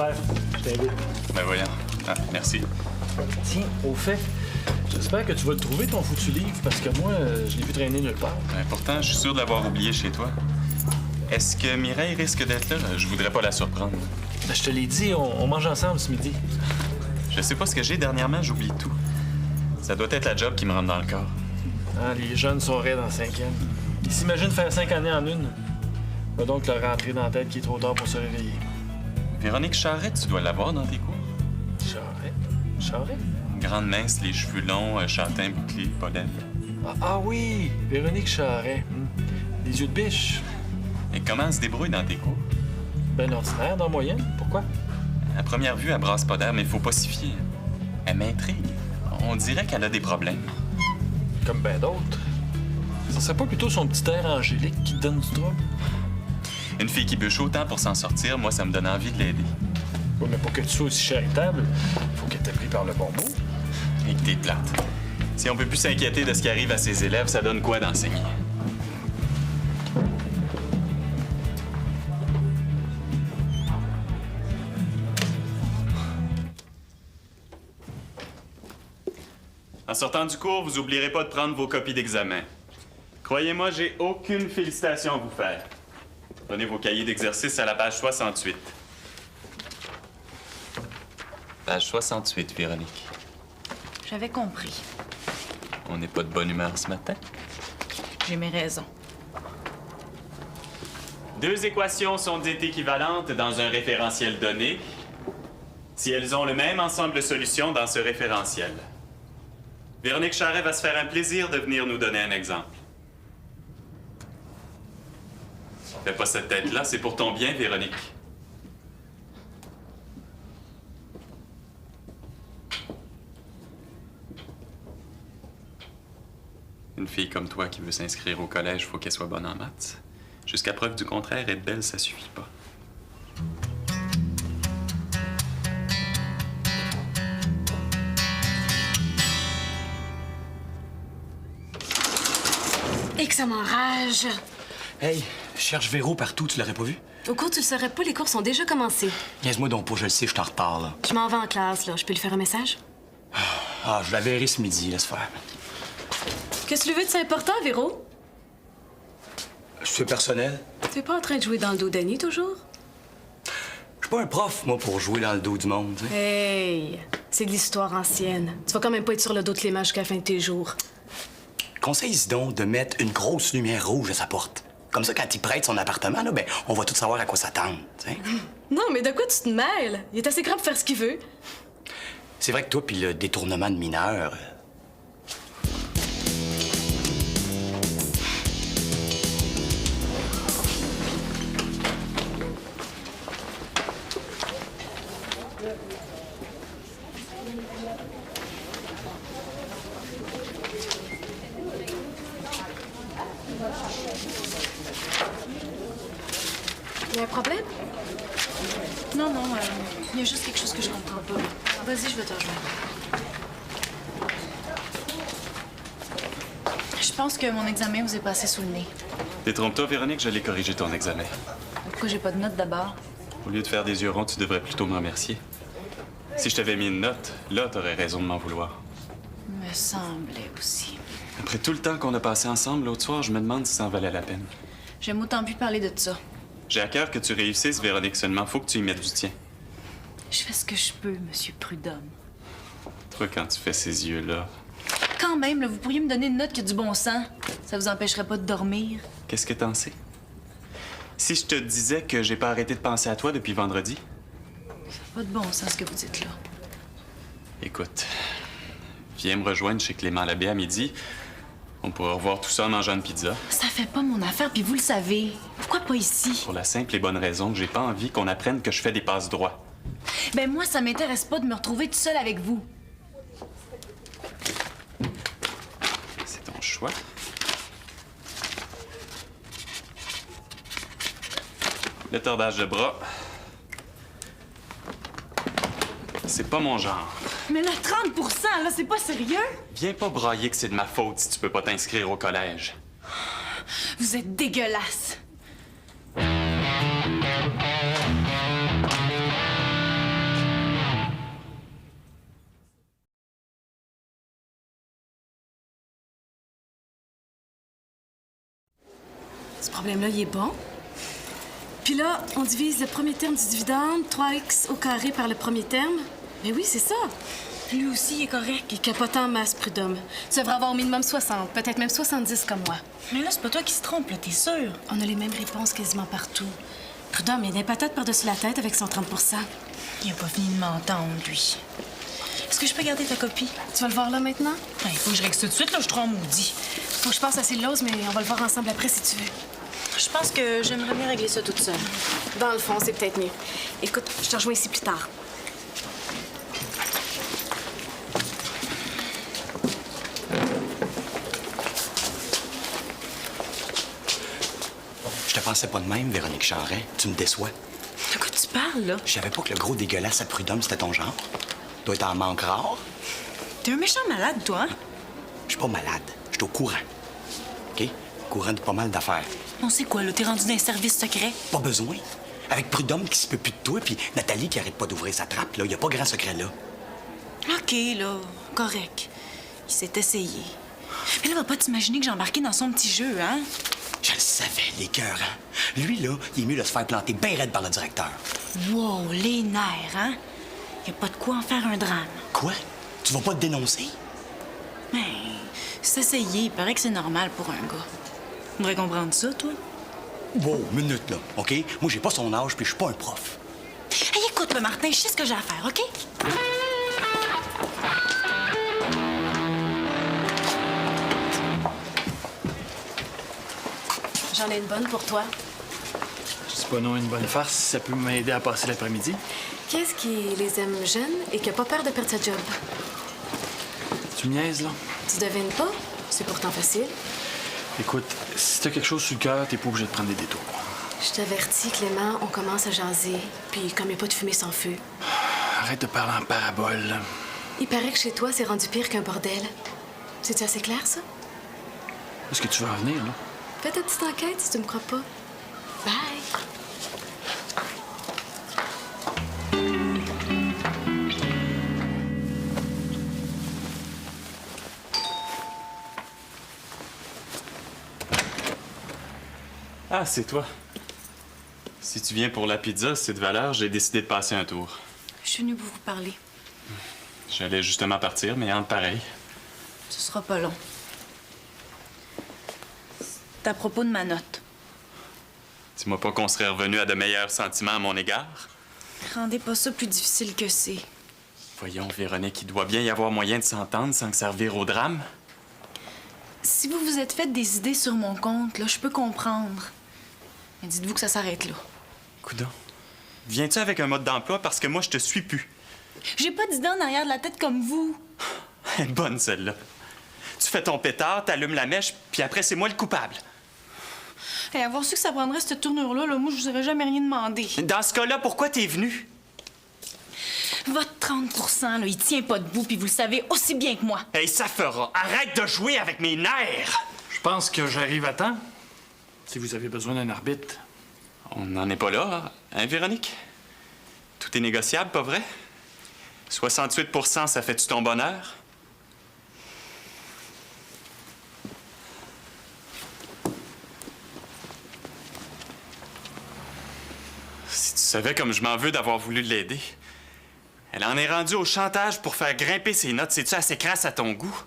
Super, je t'invite. Ben voyons. Ah, merci. Tiens, au fait, j'espère que tu vas le trouver, ton foutu livre, parce que moi, je l'ai vu traîner nulle part. Ben, pourtant, je suis sûr de l'avoir oublié chez toi. Est-ce que Mireille risque d'être là? Je voudrais pas la surprendre. Ben, je te l'ai dit, on mange ensemble ce midi. Je sais pas ce que j'ai. Dernièrement, j'oublie tout. Ça doit être la job qui me rentre dans le corps. Ah, les jeunes sont raides en 5e. Ils s'imaginent faire 5 années en une. Va donc leur rentrer dans la tête qu'il est trop tard pour se réveiller. Véronique Charret, tu dois l'avoir dans tes cours. Charret? Charret? Grande mince, les cheveux longs, châtain bouclé, pas laide. Ah oui, Véronique Charret. Des yeux de biche. Et comment elle se débrouille dans tes cours? Ben ordinaire, dans la moyenne. Pourquoi? À première vue, elle brasse pas d'air, mais faut pas s'y fier. Elle m'intrigue. On dirait qu'elle a des problèmes. Comme ben d'autres. Ça serait pas plutôt son petit air angélique qui te donne du trouble? Une fille qui bûche autant pour s'en sortir, moi, ça me donne envie de l'aider. Oui, mais pour que tu sois aussi charitable, faut qu'elle t'ait pris par le bon bout. Et que t'es plate. Si on peut plus s'inquiéter de ce qui arrive à ses élèves, ça donne quoi d'enseigner? En sortant du cours, vous oublierez pas de prendre vos copies d'examen. Croyez-moi, j'ai aucune félicitation à vous faire. Prenez vos cahiers d'exercice à la page 68. Page 68, Véronique. J'avais compris. On n'est pas de bonne humeur ce matin. J'ai mes raisons. Deux équations sont dites équivalentes dans un référentiel donné si elles ont le même ensemble de solutions dans ce référentiel. Véronique Charret va se faire un plaisir de venir nous donner un exemple. Fais pas cette tête-là, c'est pour ton bien, Véronique. Une fille comme toi qui veut s'inscrire au collège, faut qu'elle soit bonne en maths. Jusqu'à preuve du contraire, être belle, ça suffit pas. Et que ça m'enrage. Hey, je cherche Véro partout, tu l'aurais pas vu? Au cours, tu le saurais pas, les cours sont déjà commencés. Niaise-moi donc pas, je le sais, je t'en repars, là. Je m'en vais en classe, là. Je peux lui faire un message? Ah, je la verrai ce midi, laisse faire. Qu'est-ce que tu veux de c'est important, Véro? C'est personnel. T'es pas en train de jouer dans le dos d'Annie, toujours? Je suis pas un prof, moi, pour jouer dans le dos du monde, tu sais. Hey! C'est de l'histoire ancienne. Tu vas quand même pas être sur le dos de Clément jusqu'à la fin de tes jours. Conseille donc de mettre une grosse lumière rouge à sa porte. Comme ça, quand il prête son appartement, là, ben, on va tout savoir à quoi s'attendre, tu sais. Non, mais de quoi tu te mêles? Il est assez grand pour faire ce qu'il veut. C'est vrai que toi, puis le détournement de mineurs... Il y a un problème? Non, il y a juste quelque chose que je comprends pas. Vas-y, je vais te rejoindre. Je pense que mon examen vous est passé sous le nez. Détrompe-toi, Véronique, j'allais corriger ton examen. Pourquoi j'ai pas de notes d'abord? Au lieu de faire des yeux ronds, tu devrais plutôt me remercier. Si je t'avais mis une note, là, t'aurais raison de m'en vouloir. Me semblait aussi. Après tout le temps qu'on a passé ensemble l'autre soir, je me demande si ça en valait la peine. J'aime autant plus parler de ça. J'ai à cœur que tu réussisses, Véronique, seulement faut que tu y mettes du tien. Je fais ce que je peux, Monsieur Prudhomme. Toi, quand tu fais ces yeux-là, Quand même, là, vous pourriez me donner une note qui a du bon sens. Ça vous empêcherait pas de dormir. qu'est-ce que t'en sais? Si je te disais que j'ai pas arrêté de penser à toi depuis vendredi? Pas de bon sens ce que vous dites là. Écoute, viens me rejoindre chez Clément Labbé à midi. On pourra revoir tout ça en mangeant une pizza. Ça fait pas mon affaire, puis vous le savez. Pourquoi pas ici? Pour la simple et bonne raison que j'ai pas envie qu'on apprenne que je fais des passes droits. Ben moi, ça m'intéresse pas de me retrouver tout seul avec vous. C'est ton choix. Le tordage de bras, c'est pas mon genre. Mais là, 30 là, c'est pas sérieux? Viens pas brailler que c'est de ma faute si tu peux pas t'inscrire au collège. Vous êtes dégueulasse. Ce problème-là, il est bon. Puis là, on divise le premier terme du dividende, 3x au carré par le premier terme. Mais oui, c'est ça. Lui aussi, il est correct. Il capote en masse, Prud'homme. Tu devrais avoir au minimum 60, peut-être même 70 comme moi. Mais là, c'est pas toi qui se trompe, là, t'es sûr? On a les mêmes réponses quasiment partout. Prud'homme, il a des patates par-dessus la tête avec son 30 %. Il a pas fini de m'entendre, lui. Est-ce que je peux garder ta copie? Tu vas le voir là maintenant? Il faut que je règle ça tout de suite, là, je suis trop maudit. Faut que je passe à Cellulose, mais on va le voir ensemble après si tu veux. Je pense que j'aimerais bien régler ça toute seule. Dans le fond, c'est peut-être mieux. Écoute, je te rejoins ici plus tard. Je te pensais pas de même, Véronique Charret. Tu me déçois. De quoi tu parles, là? Je savais pas que le gros dégueulasse à Prud'homme, c'était ton genre. Toi, t'en manques rare. T'es un méchant malade, toi, hein? Je suis pas malade. Je suis au courant. OK? Au courant de pas mal d'affaires. On sait quoi, là? T'es rendu dans un service secret? Pas besoin. Avec Prud'homme qui se peut plus de toi, puis Nathalie qui arrête pas d'ouvrir sa trappe, là, y a pas grand secret là. OK, là, correct. Il s'est essayé. Mais là, va pas t'imaginer que j'ai embarqué dans son petit jeu, hein? Je le savais, l'écœurant. Lui, là, il est mieux de se faire planter bien raide par le directeur. Wow, les nerfs, hein? Y a pas de quoi en faire un drame. Quoi? Tu vas pas te dénoncer? Mais s'essayer, il paraît que c'est normal pour un gars. Tu devrais comprendre ça, toi? Wow, minute, là, OK? Moi, j'ai pas son âge, puis je suis pas un prof. Hey, écoute, le Martin, je sais ce que j'ai à faire, OK? J'en ai une bonne pour toi. Je dis pas non à une bonne farce si ça peut m'aider à passer l'après-midi. Qu'est-ce qui les aime jeunes et qui a pas peur de perdre sa job? Tu me niaises, là? Tu devines pas? C'est pourtant facile. Écoute, si t'as quelque chose sur le cœur, t'es pas obligé de prendre des détours. Je t'avertis, Clément, on commence à jaser. Puis comme il n'y a pas de fumée sans feu. Arrête de parler en parabole, là. Il paraît que chez toi, c'est rendu pire qu'un bordel. C'est-tu assez clair, ça? Est-ce que tu veux en venir, là? Fais ta petite enquête si tu me crois pas. Bye! Ah, c'est toi. Si tu viens pour la pizza, c'est de valeur, j'ai décidé de passer un tour. Je suis venue pour vous parler. J'allais justement partir, mais entre pareil. Ce sera pas long. C'est à propos de ma note. Dis-moi pas qu'on serait revenu à de meilleurs sentiments à mon égard. Rendez pas ça plus difficile que c'est. Voyons, Véronique, il doit bien y avoir moyen de s'entendre sans que ça revire au drame. Si vous vous êtes fait des idées sur mon compte, là, je peux comprendre. Mais dites-vous que ça s'arrête là. Coudon, viens-tu avec un mode d'emploi parce que moi, je te suis plus? J'ai pas d'idée en arrière de la tête comme vous. Elle est bonne, celle-là. Tu fais ton pétard, t'allumes la mèche, puis après, c'est moi le coupable. Et avoir su que ça prendrait cette tournure-là, là, moi, je vous aurais jamais rien demandé. Dans ce cas-là, pourquoi t'es venu? Votre 30 % là, il tient pas debout, puis vous le savez aussi bien que moi. Hey, ça fera. Arrête de jouer avec mes nerfs! Je pense que j'arrive à temps. Si vous avez besoin d'un arbitre. On n'en est pas là, hein, Véronique? Tout est négociable, pas vrai? 68 %, ça fait-tu ton bonheur? Si tu savais comme je m'en veux d'avoir voulu l'aider. Elle en est rendue au chantage pour faire grimper ses notes. C'est-tu assez crasse à ton goût?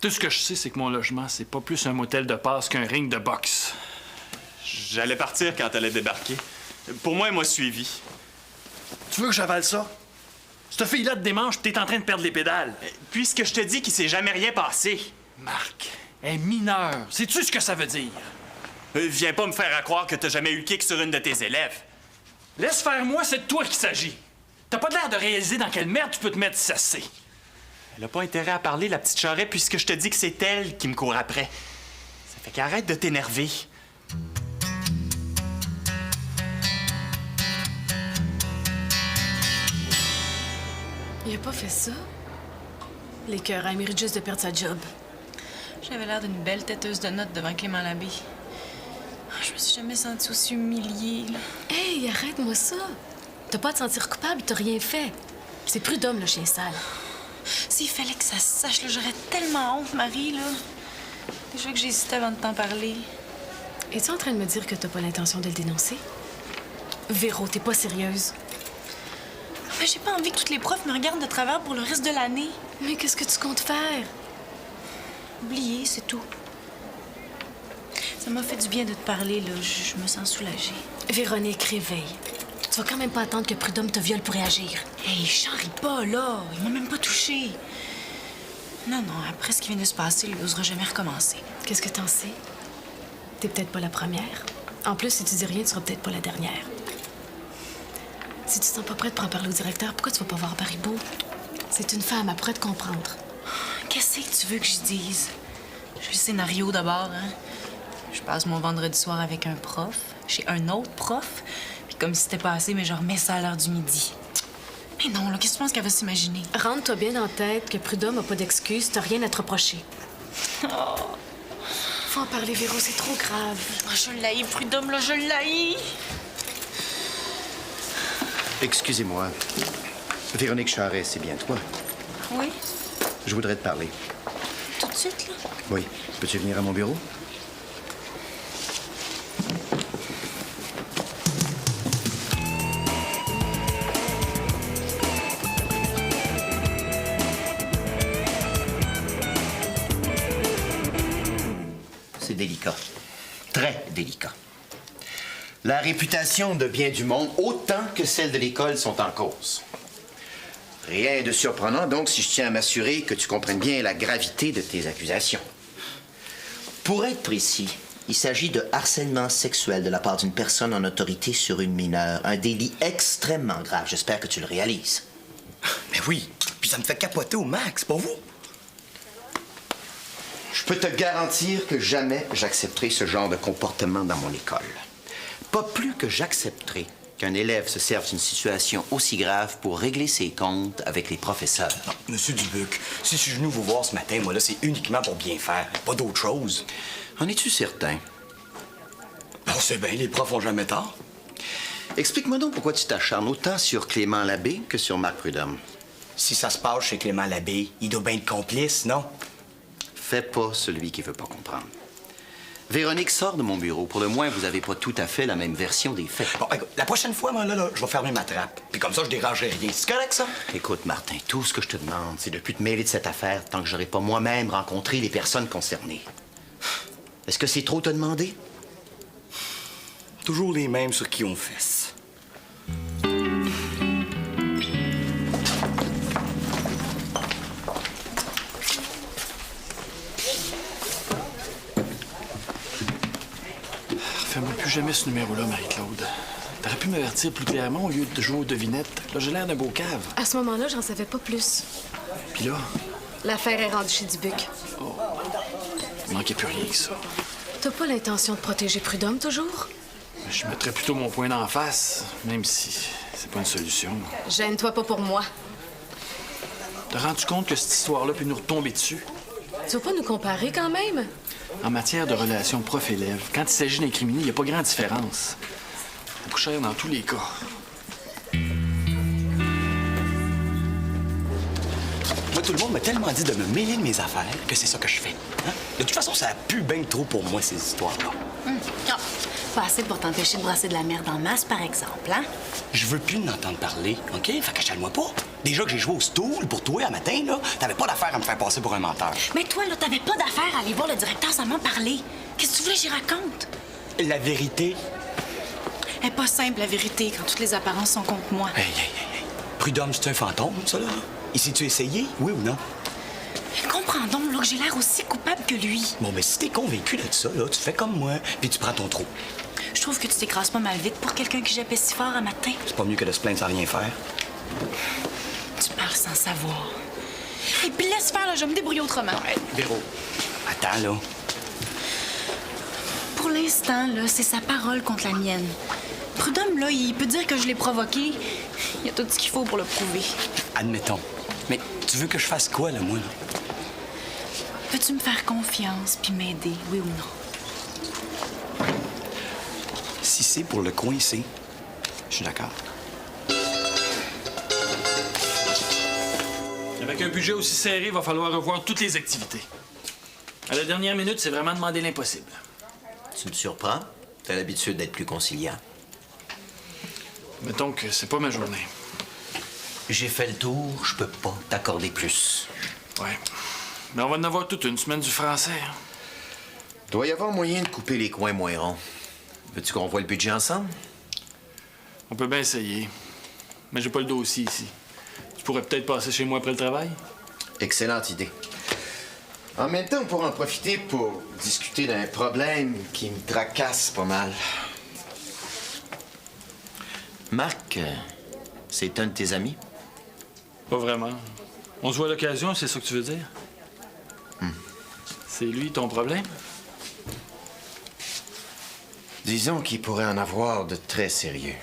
Tout ce que je sais, c'est que mon logement, c'est pas plus un motel de passe qu'un ring de boxe. J'allais partir quand elle est débarquée. Pour moi, elle m'a suivi. Tu veux que j'avale ça? Cette fille-là te démange pis t'es en train de perdre les pédales. Puisque je te dis qu'il s'est jamais rien passé. Marc, elle est mineure. Sais-tu ce que ça veut dire? Viens pas me faire à croire que t'as jamais eu le kick sur une de tes élèves. Laisse faire moi, c'est de toi qu'il s'agit. T'as pas l'air de réaliser dans quelle merde tu peux te mettre si ça se sait. Elle a pas intérêt à parler, la petite charrette, puisque je te dis que c'est elle qui me court après. Ça fait qu'arrête de t'énerver. Il a pas fait ça. L'écœurant, il mérite juste de perdre sa job. J'avais l'air d'une belle têteuse de notes devant Clément Labbé. Je me suis jamais sentie aussi humiliée, là. Hey, arrête-moi ça. T'as pas à te sentir coupable, t'as rien fait. C'est Prud'homme, le chien sale. S'il fallait que ça se sache, là, j'aurais tellement honte, Marie, là. Déjà que j'hésitais avant de t'en parler. Es-tu en train de me dire que t'as pas l'intention de le dénoncer? Véro, t'es pas sérieuse. Mais j'ai pas envie que tous les profs me regardent de travers pour le reste de l'année. Mais qu'est-ce que tu comptes faire? Oubliez, c'est tout. Ça m'a fait du bien de te parler, là. Je me sens soulagée. Véronique, réveille. Tu vas quand même pas attendre que Prud'homme te viole pour réagir. Hey, charrie pas, là. Il m'a même pas touchée. Non, après ce qui vient de se passer, il n'osera jamais recommencer. Qu'est-ce que t'en sais? T'es peut-être pas la première. En plus, si tu dis rien, tu seras peut-être pas la dernière. Si tu te sens pas prête pour en parler au directeur, pourquoi tu vas pas voir Baribeau? C'est une femme, elle pourrait te comprendre. Qu'est-ce que tu veux que je dise? J'ai le scénario d'abord, hein. Je passe mon vendredi soir avec un prof, chez un autre prof, puis comme si c'était pas assez, mais je remets ça à l'heure du midi. Mais non, là, qu'est-ce que tu penses qu'elle va s'imaginer? Rentre-toi bien en tête que Prud'homme a pas d'excuses, t'as rien à te reprocher. Oh. Faut en parler, Véro, c'est trop grave. Oh, je l'haïs, Prud'homme, là, je l'haïs. Excusez-moi. Véronique Charret, c'est bien toi? Oui? Je voudrais te parler. Tout de suite, là? Oui. Peux-tu venir à mon bureau? C'est délicat. Très délicat. La réputation de bien du monde, autant que celle de l'école, sont en cause. Rien de surprenant, donc, si je tiens à m'assurer que tu comprennes bien la gravité de tes accusations. Pour être précis, il s'agit de harcèlement sexuel de la part d'une personne en autorité sur une mineure. Un délit extrêmement grave. J'espère que tu le réalises. Mais oui, puis ça me fait capoter au max, pas vous? Je peux te garantir que jamais j'accepterai ce genre de comportement dans mon école. Pas plus que j'accepterai qu'un élève se serve d'une situation aussi grave pour régler ses comptes avec les professeurs. Non, Monsieur Dubuc, si je suis venu vous voir ce matin, moi, là, c'est uniquement pour bien faire, pas d'autre chose. En es-tu certain? On sait bien, les profs ont jamais tort. Explique-moi donc pourquoi tu t'acharnes autant sur Clément Labbé que sur Marc Prud'homme. Si ça se passe chez Clément Labbé, il doit bien être complice, non? Fais pas celui qui veut pas comprendre. Véronique sort de mon bureau. Pour le moins, vous avez pas tout à fait la même version des faits. Bon, écoute, la prochaine fois, moi, là, je vais fermer ma trappe. Puis comme ça, je dérangerai rien. C'est correct, ça? Écoute, Martin, tout ce que je te demande, c'est de plus te mêler de cette affaire tant que j'aurai pas moi-même rencontré les personnes concernées. Est-ce que c'est trop te demander? Toujours les mêmes sur qui on fesse. Fais-moi plus jamais ce numéro-là, Marie-Claude. T'aurais pu m'avertir plus clairement au lieu de jouer aux devinettes. Là, j'ai l'air d'un beau cave. À ce moment-là, j'en savais pas plus. Puis là, L'affaire est rendue chez Dubuc. il manquait plus rien que ça. T'as pas l'intention de protéger Prud'homme, toujours? Je mettrais plutôt mon poing d'en face, même si c'est pas une solution. Gêne-toi pas pour moi. T'as rendu compte que cette histoire-là peut nous retomber dessus? Tu vas pas nous comparer, quand même? En matière de relations prof-élève, quand il s'agit d'incriminer, il n'y a pas grande différence. Ça coûte cher dans tous les cas. Moi, tout le monde m'a tellement dit de me mêler de mes affaires que c'est ça que je fais. Hein? De toute façon, ça a pu bien trop pour moi, ces histoires-là. Ah, pas assez pour t'empêcher de brasser de la merde en masse, par exemple, hein? Je veux plus n'entendre parler, OK? Fait qu'achale-moi pas. Déjà que j'ai joué au stool pour toi un matin, là, t'avais pas d'affaire à me faire passer pour un menteur. Mais toi, là, t'avais pas d'affaire à aller voir le directeur sans m'en parler. Qu'est-ce que tu voulais que j'y raconte? La vérité... Elle est pas simple, la vérité, quand toutes les apparences sont contre moi. Hey. Prud'homme, c'est un fantôme, ça, là? Et si tu essayé, oui ou non? Comprends donc, là, que j'ai l'air aussi coupable que lui. Bon, mais si t'es convaincu de ça, là, tu fais comme moi, puis tu prends ton trou. Je trouve que tu t'écrases pas mal vite pour quelqu'un qui jappait si fort un matin. C'est pas mieux que de se plaindre sans rien faire. Tu parles sans savoir. Et puis laisse faire, là, je vais me débrouiller autrement. Hey, Véro, attends, là. Pour l'instant, là, c'est sa parole contre la mienne. Prud'homme, là, il peut dire que je l'ai provoqué. Il y a tout ce qu'il faut pour le prouver. Admettons. Mais tu veux que je fasse quoi, là, moi, là? Peux-tu me faire confiance puis m'aider, oui ou non? Si c'est pour le coincer, je suis d'accord. Avec un budget aussi serré, il va falloir revoir toutes les activités. À la dernière minute, c'est vraiment demander l'impossible. Tu me surprends. T'as l'habitude d'être plus conciliant. Mettons que c'est pas ma journée. J'ai fait le tour, je peux pas t'accorder plus. Ouais. Mais on va en avoir toute une semaine du français. Hein. Doit y avoir moyen de couper les coins moins ronds. Veux-tu qu'on voit le budget ensemble? On peut bien essayer. Mais j'ai pas le dossier ici. Tu pourrais peut-être passer chez moi après le travail? Excellente idée. En même temps, on pourra en profiter pour discuter d'un problème qui me tracasse pas mal. Marc, c'est un de tes amis? Pas vraiment. On se voit à l'occasion, c'est ça que tu veux dire? C'est lui ton problème? Disons qu'il pourrait en avoir de très sérieux.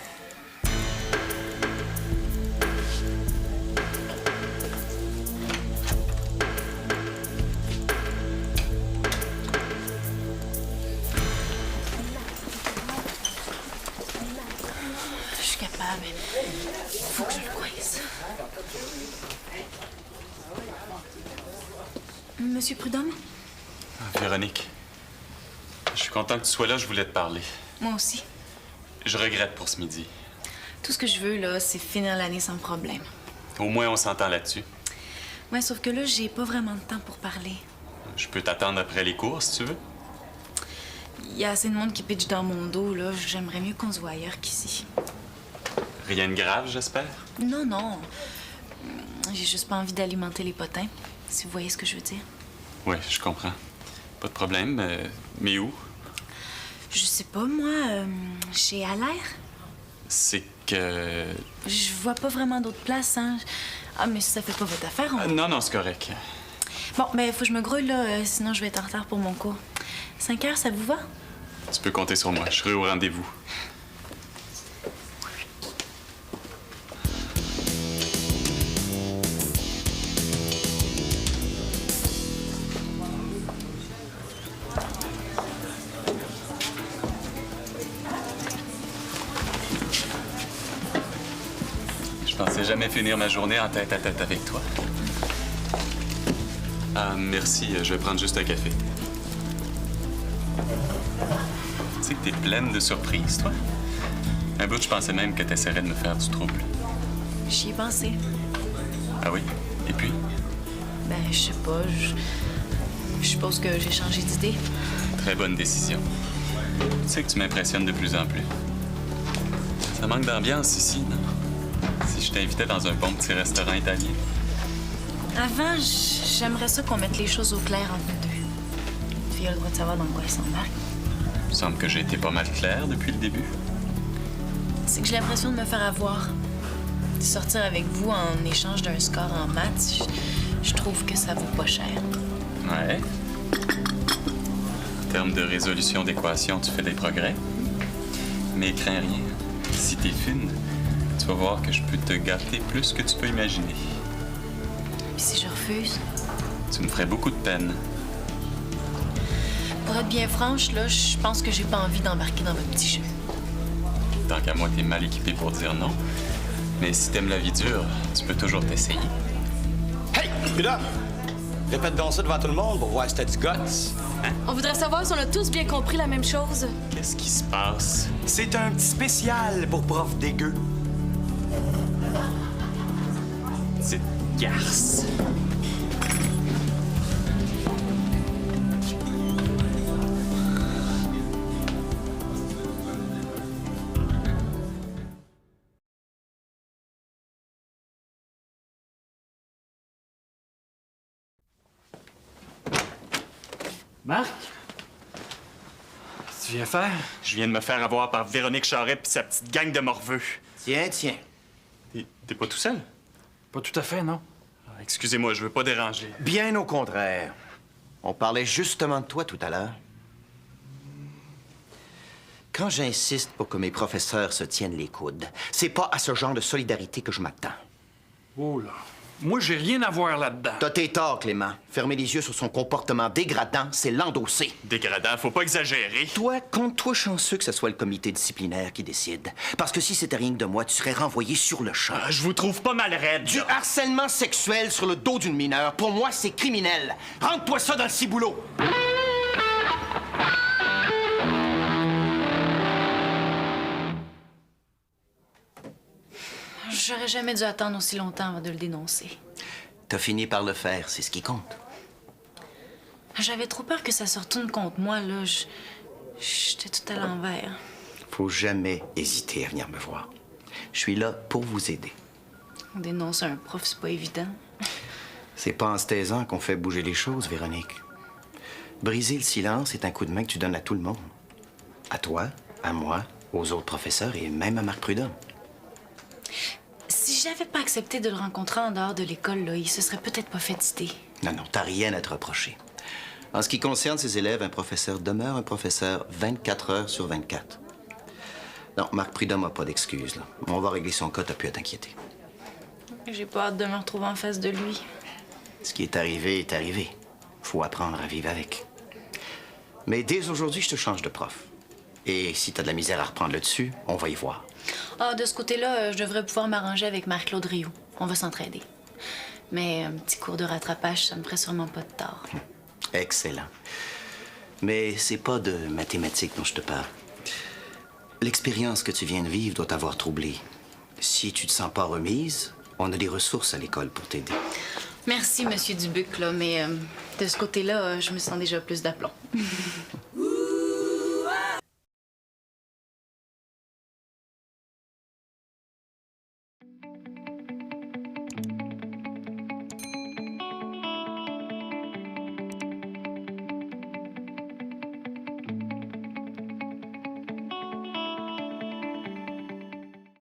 Je suis capable. Faut que je le coince. Monsieur Prudhomme? Véronique, je suis content que tu sois là, je voulais te parler. Moi aussi. Je regrette pour ce midi. Tout ce que je veux, là, c'est finir l'année sans problème. Au moins, on s'entend là-dessus. Ouais, sauf que là, j'ai pas vraiment de temps pour parler. Je peux t'attendre après les cours, si tu veux. Il y a assez de monde qui pitche dans mon dos, là. J'aimerais mieux qu'on se voit ailleurs qu'ici. Rien de grave, j'espère? Non, non. J'ai juste pas envie d'alimenter les potins, si vous voyez ce que je veux dire. Oui, je comprends. Pas de problème. Mais où? Je sais pas, moi, chez Allaire. C'est que... Je vois pas vraiment d'autres places, hein. Ah, mais si ça fait pas votre affaire, on... non, c'est correct. Bon, ben, faut que je me grouille, là, sinon je vais être en retard pour mon cours. 5 heures, ça vous va? Tu peux compter sur moi. Je serai au rendez-vous. Je pensais jamais finir ma journée en tête-à-tête avec toi. Ah, merci. Je vais prendre juste un café. Tu sais que t'es pleine de surprises, toi? Un bout, je pensais même que t'essaierais de me faire du trouble. J'y ai pensé. Ah oui? Et puis? Ben, je sais pas, je suppose que j'ai changé d'idée. Très bonne décision. Tu sais que tu m'impressionnes de plus en plus. Ça manque d'ambiance ici, non? Si je t'invitais dans un bon petit restaurant italien. Avant, j'aimerais ça qu'on mette les choses au clair entre nous deux. Une fille a le droit de savoir dans quoi elle s'embarque. Il me semble que j'ai été pas mal clair depuis le début. C'est que j'ai l'impression de me faire avoir. De sortir avec vous en échange d'un score en maths, je trouve que ça vaut pas cher. Ouais. En termes de résolution d'équations, tu fais des progrès. Mais crains rien. Si t'es fine, tu vas voir que je peux te gâter plus que tu peux imaginer. Puis si je refuse? Tu me ferais beaucoup de peine. Pour être bien franche, là, je pense que j'ai pas envie d'embarquer dans votre petit jeu. Tant qu'à moi, t'es mal équipé pour dire non. Mais si t'aimes la vie dure, tu peux toujours t'essayer. Hey, Prudhomme! Répète donc ça devant tout le monde pour voir si t'as du guts. On voudrait savoir si on a tous bien compris la même chose. Qu'est-ce qui se passe? C'est un petit spécial pour prof dégueu. Petite garce. Marc? Qu'est-ce que tu viens faire? Je viens de me faire avoir par Véronique Charret puis sa petite gang de morveux. Tiens, tiens. T'es pas tout seul? Pas tout à fait, non. Ah, excusez-moi, je veux pas déranger. Bien au contraire. On parlait justement de toi tout à l'heure. Quand j'insiste pour que mes professeurs se tiennent les coudes, c'est pas à ce genre de solidarité que je m'attends. Oh là. Moi, j'ai rien à voir là-dedans. T'as tes torts, Clément. Fermer les yeux sur son comportement dégradant, c'est l'endosser. Dégradant, faut pas exagérer. Toi, compte-toi chanceux que ce soit le comité disciplinaire qui décide. Parce que si c'était rien que de moi, tu serais renvoyé sur le champ. Ah, je vous trouve pas mal raide. Du là. harcèlement sexuel sur le dos d'une mineure, pour moi, c'est criminel. Rentre-toi ça dans le ciboulot. j'aurais jamais dû attendre aussi longtemps avant de le dénoncer. T'as fini par le faire, c'est ce qui compte. J'avais trop peur que ça se retourne contre moi, là. J'étais tout à l'envers. Faut jamais hésiter à venir me voir. Je suis là pour vous aider. Dénoncer un prof, c'est pas évident. C'est pas en se taisant qu'on fait bouger les choses, Véronique. Briser le silence est un coup de main que tu donnes à tout le monde. À toi, à moi, aux autres professeurs et même à Marc Prudhomme. Si j'avais pas accepté de le rencontrer en dehors de l'école, là, il se serait peut-être pas fait d'idée. Non, t'as rien à te reprocher. En ce qui concerne ses élèves, un professeur demeure un professeur 24 heures sur 24. Non, Marc Prudhomme n'a pas d'excuses, là. On va régler son cas, t'as plus à t'inquiéter. J'ai pas hâte de me retrouver en face de lui. Ce qui est arrivé est arrivé. Faut apprendre à vivre avec. Mais dès aujourd'hui, je te change de prof. Et si t'as de la misère à reprendre le dessus, on va y voir. Ah, de ce côté-là, je devrais pouvoir m'arranger avec Marc-Claude Rioux. On va s'entraider. Mais un petit cours de rattrapage, ça me ferait sûrement pas de tort. Excellent. Mais c'est pas de mathématiques dont je te parle. L'expérience que tu viens de vivre doit t'avoir troublé. Si tu te sens pas remise, on a des ressources à l'école pour t'aider. Merci, Monsieur Dubuc, là, mais de ce côté-là, je me sens déjà plus d'aplomb.